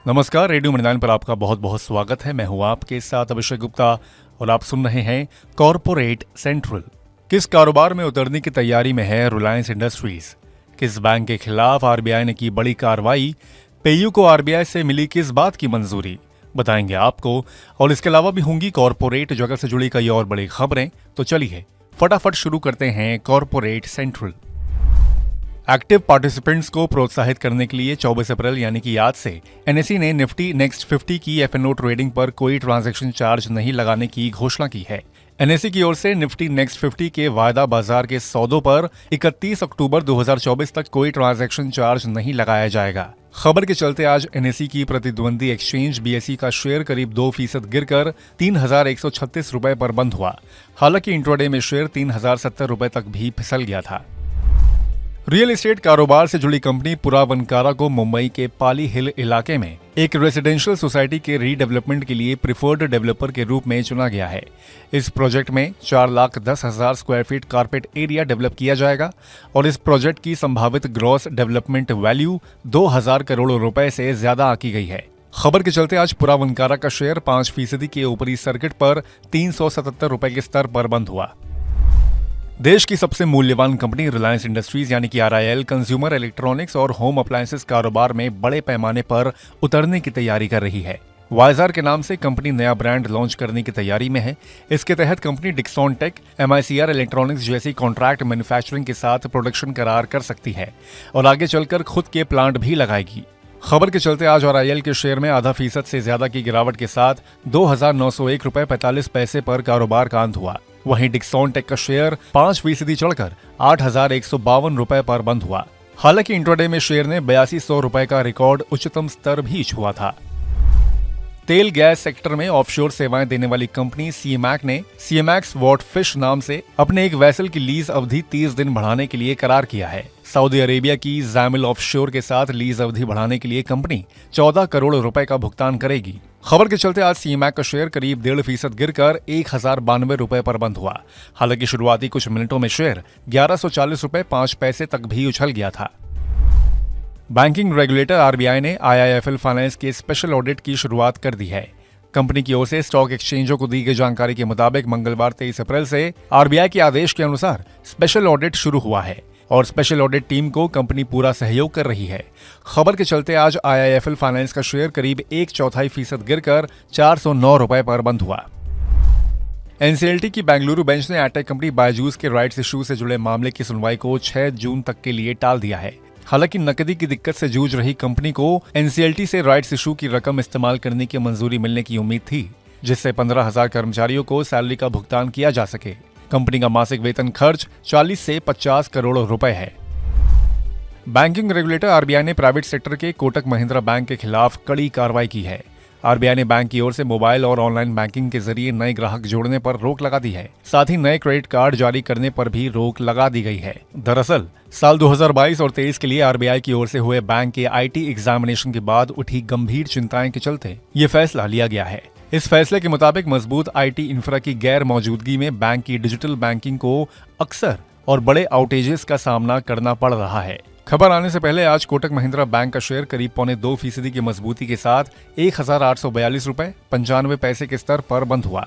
नमस्कार, रेडियो मैदान पर आपका बहुत बहुत स्वागत है। मैं हूं आपके साथ अभिषेक गुप्ता और आप सुन रहे हैं कॉर्पोरेट सेंट्रल। किस कारोबार में उतरने की तैयारी में है रिलायंस इंडस्ट्रीज? किस बैंक के खिलाफ आरबीआई ने की बड़ी कार्रवाई? पेयू को आरबीआई से मिली किस बात की मंजूरी? बताएंगे आपको। और इसके अलावा भी होंगी कॉर्पोरेट जगत से जुड़ी कई और बड़ी खबरें। तो चलिए फटाफट शुरू करते हैं कॉर्पोरेट सेंट्रल। एक्टिव पार्टिसिपेंट्स को प्रोत्साहित करने के लिए 24 अप्रैल यानी कि आज से एनएसई ने निफ्टी नेक्स्ट 50 की एफएनओ ट्रेडिंग पर कोई ट्रांजैक्शन चार्ज नहीं लगाने की घोषणा की है। एनएसई की ओर से निफ्टी नेक्स्ट 50 के वायदा बाजार के सौदों पर 31 अक्टूबर 2024 तक कोई ट्रांजैक्शन चार्ज नहीं लगाया जाएगा। खबर के चलते आज एनएसई की प्रतिद्वंदी एक्सचेंज बीएसई का शेयर करीब 2% गिरकर 3,136 रुपए पर बंद हुआ। हालांकि इंट्राडे में शेयर 3,070 रुपए तक भी फिसल गया था। रियल एस्टेट कारोबार से जुड़ी कंपनी पुरावनकारा को मुंबई के पाली हिल इलाके में एक रेजिडेंशियल सोसाइटी के रीडेवलपमेंट के लिए प्रिफर्ड डेवलपर के रूप में चुना गया है। इस प्रोजेक्ट में 4,10,000 square feet carpet area develop किया जाएगा और इस प्रोजेक्ट की संभावित ग्रॉस डेवलपमेंट वैल्यू 2,000 करोड़ रुपए से ज्यादा आंकी गई है। खबर के चलते आज पुरावनकारा का शेयर 5% के ऊपरी सर्किट पर 377 रुपए के स्तर पर बंद हुआ। देश की सबसे मूल्यवान कंपनी रिलायंस इंडस्ट्रीज यानी कि आरआईएल कंज्यूमर इलेक्ट्रॉनिक्स और होम अप्लायंसेस कारोबार में बड़े पैमाने पर उतरने की तैयारी कर रही है। वाइजार के नाम से कंपनी नया ब्रांड लॉन्च करने की तैयारी में है। इसके तहत company Dixon Tech, MICR electronics जैसी कॉन्ट्रैक्ट मैन्युफैक्चरिंग के साथ प्रोडक्शन करार कर सकती है और आगे चलकर खुद के प्लांट भी लगाएगी। खबर के चलते आज आरआईएल के शेयर में आधा फीसद से ज्यादा की गिरावट के साथ 2,901 रुपए 45 पैसे पर कारोबार का अंत हुआ। वहीं डिक्सॉन टेक का शेयर 5% चढ़कर 8,152 रुपए पर बंद हुआ। हालांकि इंट्राडे में शेयर ने 8200 रुपए का रिकॉर्ड उच्चतम स्तर भी छुआ था। तेल गैस सेक्टर में ऑफशोर सेवाएं देने वाली कंपनी सीएमैक ने सीएमैक्स वॉटफिश नाम से अपने एक वेसल की लीज अवधि 30 दिन बढ़ाने के लिए करार किया है। सऊदी अरेबिया की जैमिल ऑफशोर के साथ लीज अवधि बढ़ाने के लिए कंपनी 14 करोड़ रुपए का भुगतान करेगी। खबर के चलते आज सीएमैक का शेयर करीब 1.5% गिरकर 1,092 रुपए पर बंद हुआ। हालांकि शुरुआती कुछ मिनटों में शेयर 1140 रुपए 5 पैसे तक भी उछल गया था। बैंकिंग रेगुलेटर आरबीआई ने आईआईएफएल फाइनेंस के स्पेशल ऑडिट की शुरुआत कर दी है। कंपनी की ओर से स्टॉक एक्सचेंजों को दी गई जानकारी के मुताबिक मंगलवार 23 अप्रैल से आरबीआई के आदेश के अनुसार स्पेशल ऑडिट शुरू हुआ है और स्पेशल ऑडिट टीम को कंपनी पूरा सहयोग कर रही है। खबर के चलते आज आईआईएफएल फाइनेंस का शेयर करीब 1/4% गिरकर 409 रुपए पर बंद हुआ। एनसीएलटी की बेंगलुरु बेंच ने एडटेक कंपनी बायजूस के राइट्स इशू से जुड़े मामले की सुनवाई को 6 जून तक के लिए टाल दिया है। हालांकि नकदी की दिक्कत से जूझ रही कंपनी को एनसीएलटी से राइट्स इशू की रकम इस्तेमाल करने की मंजूरी मिलने की उम्मीद थी, जिससे 15,000 कर्मचारियों को सैलरी का भुगतान किया जा सके। कंपनी का मासिक वेतन खर्च 40 से 50 करोड़ रुपए है। बैंकिंग रेगुलेटर आरबीआई ने प्राइवेट सेक्टर के कोटक महिंद्रा बैंक के खिलाफ कड़ी कार्रवाई की है। आरबीआई ने बैंक की ओर से मोबाइल और ऑनलाइन बैंकिंग के जरिए नए ग्राहक जोड़ने पर रोक लगा दी है। साथ ही नए क्रेडिट कार्ड जारी करने पर भी रोक लगा दी गई है। दरअसल साल 2022 और 23 के लिए आरबीआई की ओर से हुए बैंक के आईटी एग्जामिनेशन के बाद उठी गंभीर चिंताएं के चलते ये फैसला लिया गया है। इस फैसले के मुताबिक मजबूत आईटी इंफ्रा की गैर मौजूदगी में बैंक की डिजिटल बैंकिंग को अक्सर और बड़े आउटेजेस का सामना करना पड़ रहा है। खबर आने से पहले आज कोटक महिंद्रा बैंक का शेयर करीब 2.25% की मजबूती के साथ 1,842 रुपए 95 पैसे के स्तर पर बंद हुआ।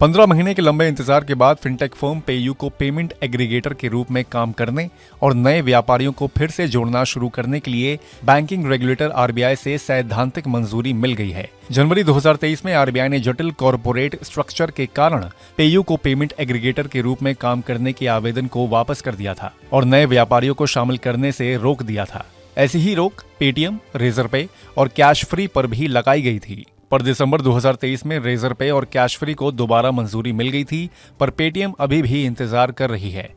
15 महीने के लंबे इंतजार के बाद फिनटेक फर्म पेयू को पेमेंट एग्रीगेटर के रूप में काम करने और नए व्यापारियों को फिर से जोड़ना शुरू करने के लिए बैंकिंग रेगुलेटर आरबीआई से सैद्धांतिक मंजूरी मिल गई है। जनवरी 2023 में आरबीआई ने जटिल कॉर्पोरेट स्ट्रक्चर के कारण पेयू को पेमेंट एग्रीगेटर के रूप में काम करने के आवेदन को वापस कर दिया था और नए व्यापारियों को शामिल करने से रोक दिया था। ऐसी ही रोक पेटीएम, रेजर पे और कैश फ्री पर भी लगाई गई थी। पर दिसंबर 2023 में रेजर पे और कैश फ्री को दोबारा मंजूरी मिल गई थी, पर पेटीएम अभी भी इंतजार कर रही है।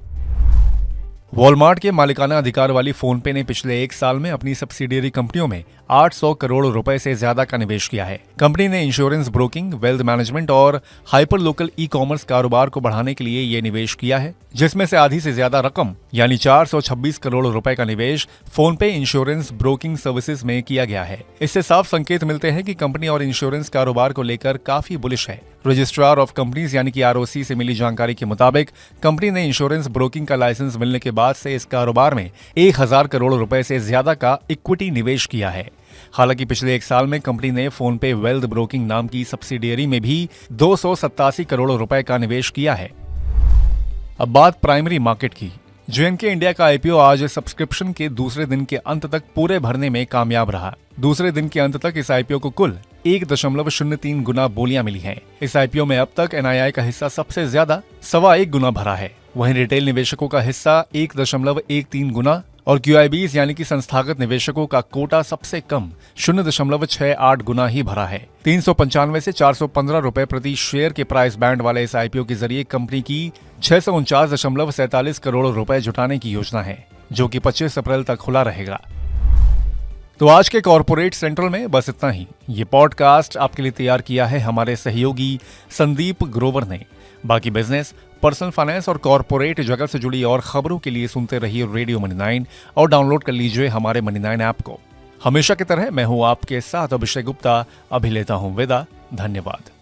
वॉलमार्ट के मालिकाना अधिकार वाली फोनपे ने पिछले 1 साल में अपनी सब्सिडियरी कंपनियों में 800 करोड़ रुपए से ज्यादा का निवेश किया है। कंपनी ने इंश्योरेंस ब्रोकिंग, वेल्थ मैनेजमेंट और हाइपर लोकल ई कॉमर्स कारोबार को बढ़ाने के लिए ये निवेश किया है, जिसमें से आधी से ज्यादा रकम यानी 426 करोड़ रुपए का निवेश फोनपे इंश्योरेंस ब्रोकिंग सर्विसेज में किया गया है। इससे साफ संकेत मिलते हैं कि कंपनी और इंश्योरेंस कारोबार को लेकर काफी बुलिश है। रजिस्ट्रार ऑफ कंपनीज यानी कि आरओसी से मिली जानकारी के मुताबिक कंपनी ने इंश्योरेंस ब्रोकिंग का लाइसेंस मिलने के बाद से इस कारोबार में 1000 करोड़ रुपए से ज्यादा का इक्विटी निवेश किया है। हालांकि पिछले एक साल में कंपनी ने फोन पे वेल्थ ब्रोकिंग नाम की सब्सिडियरी में भी 287 करोड़ रुपए का निवेश किया है। अब बात प्राइमरी मार्केट की। जेएनके इंडिया का आईपीओ आज सब्सक्रिप्शन के दूसरे दिन के अंत तक पूरे भरने में कामयाब रहा। दूसरे दिन के अंत तक इस आईपीओ को कुल 1.03 गुना बोलियां मिली हैं। इस आईपीओ में अब तक एनआईआई का हिस्सा सबसे ज्यादा 1.25 गुना भरा है। वहीं रिटेल निवेशकों का हिस्सा 1.13 गुना और क्यूआईबीज यानी कि संस्थागत निवेशकों का कोटा सबसे कम 0.68 गुना ही भरा है। 395 से 415 रुपए प्रति शेयर के प्राइस बैंड वाले इस आईपीओ के जरिए कंपनी की 649.47 करोड़ रुपए जुटाने की योजना है, जो कि 25 अप्रैल तक खुला रहेगा। तो आज के कॉर्पोरेट सेंट्रल में बस इतना ही। ये पॉडकास्ट आपके लिए तैयार किया है हमारे सहयोगी संदीप ग्रोवर ने। बाकी बिजनेस, पर्सनल फाइनेंस और कॉर्पोरेट जगत से जुड़ी और खबरों के लिए सुनते रहिए रेडियो मनी 9 और डाउनलोड कर लीजिए हमारे मनी 9 ऐप को। हमेशा की तरह मैं हूं आपके साथ अभिषेक गुप्ता। अभी लेता हूं विदा। धन्यवाद।